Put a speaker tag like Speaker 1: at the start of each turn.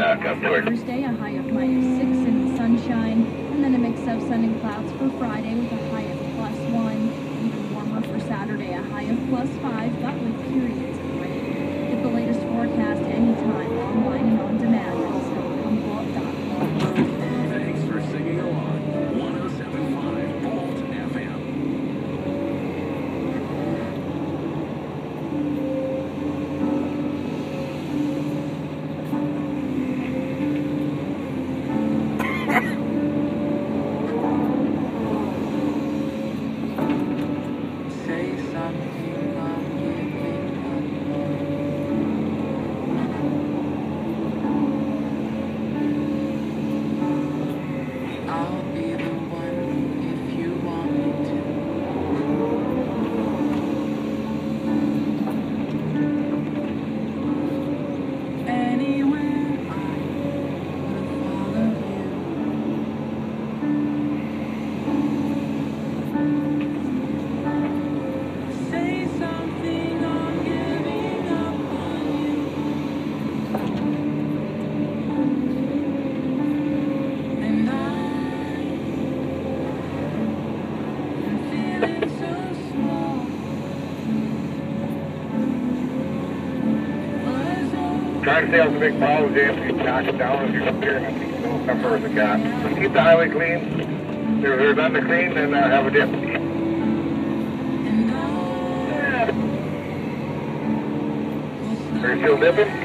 Speaker 1: come to it.
Speaker 2: Thursday, a high of -6 and sunshine, and then a mix of sun and clouds for Friday with a high of +1. Even warmer for Saturday, a high of +5, but with periods of rain. Get the latest forecast anytime, online and on demand at snowcombook.com.
Speaker 3: Thanks for singing along. 107.5 Bolt FM.
Speaker 4: Say something, I'm giving up. I'll be the one if you want me to. Anywhere I will follow you. Say something, I'm giving up on you. And I'm feeling so small.
Speaker 1: Try to stay out the big bottles, James. You can knock it down if you're up here and keep no pepper in the car. Keep the highway clean. If there's none to clean, then have a dip.
Speaker 4: And
Speaker 1: Are you still dipping?